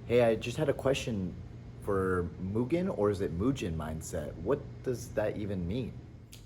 Hey, I just had a question for Mugen, or is it Mugen mindset? What does that even mean?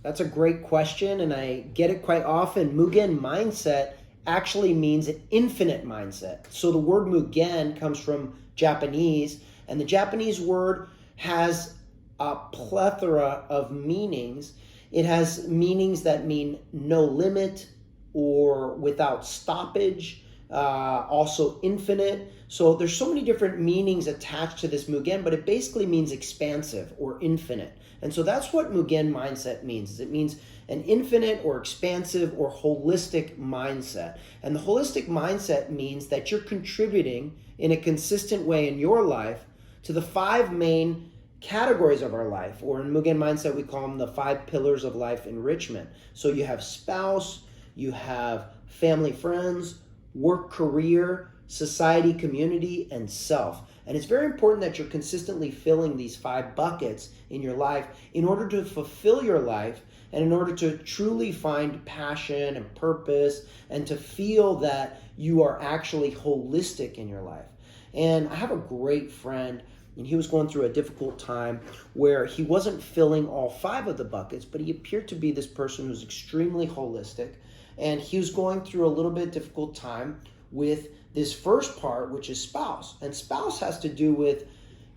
That's a great question, and I get it quite often. Mugen mindset actually means an infinite mindset. So the word Mugen comes from Japanese, and the Japanese word has a plethora of meanings. It has meanings that mean no limit or without stoppage, also infinite. So there's so many different meanings attached to this Mugen, but it basically means expansive or infinite. And so that's what Mugen mindset means. It means an infinite or expansive or holistic mindset. And the holistic mindset means that you're contributing in a consistent way in your life to the five main categories of our life, or in Mugen mindset, we call them the 5 pillars of life enrichment. So you have spouse, you have family, friends, work, career, society, community, and self. And it's very important that you're consistently filling these 5 buckets in your life in order to fulfill your life and in order to truly find passion and purpose and to feel that you are actually holistic in your life. And I have a great friend, and he was going through a difficult time where he wasn't filling all 5 of the buckets, but he appeared to be this person who's extremely holistic. And he was going through a little bit difficult time with this first part, which is spouse. And spouse has to do with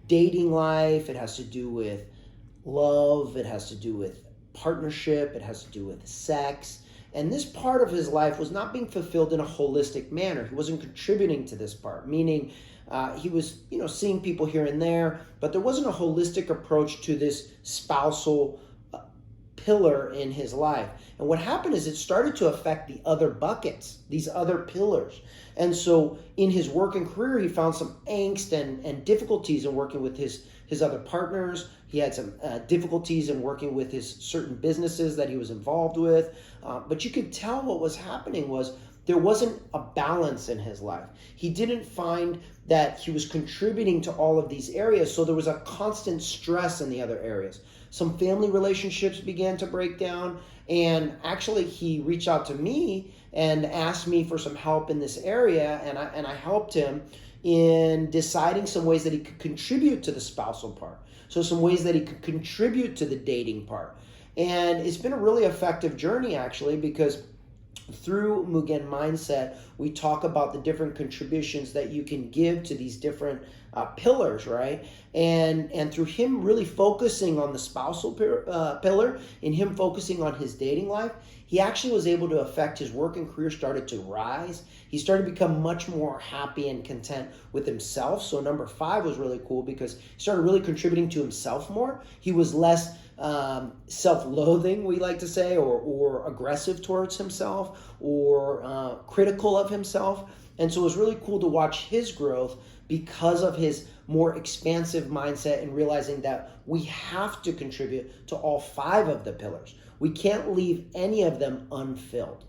dating life, it has to do with love, it has to do with partnership, it has to do with sex. And this part of his life was not being fulfilled in a holistic manner. He wasn't contributing to this part, meaning he was, seeing people here and there, but there wasn't a holistic approach to this spousal pillar in his life. And what happened is it started to affect the other buckets, these other pillars. And so in his work and career, he found some angst and difficulties in working with his other partners. He had some difficulties in working with his certain businesses that he was involved with. But you could tell what was happening was there wasn't a balance in his life. He didn't find that he was contributing to all of these areas, so there was a constant stress in the other areas. Some family relationships began to break down, and actually he reached out to me and asked me for some help in this area, and I helped him in deciding some ways that he could contribute to the spousal part. So some ways that he could contribute to the dating part. And it's been a really effective journey, actually, because through Mugen Mindset, we talk about the different contributions that you can give to these different pillars, right? And through him really focusing on the spousal pillar and him focusing on his dating life, he actually was able to affect his work and career started to rise. He started to become much more happy and content with himself. So number 5 was really cool because he started really contributing to himself more. He was less self-loathing, we like to say, or aggressive towards himself, or critical of himself. And so it was really cool to watch his growth because of his more expansive mindset and realizing that we have to contribute to all 5 of the pillars. We can't leave any of them unfilled.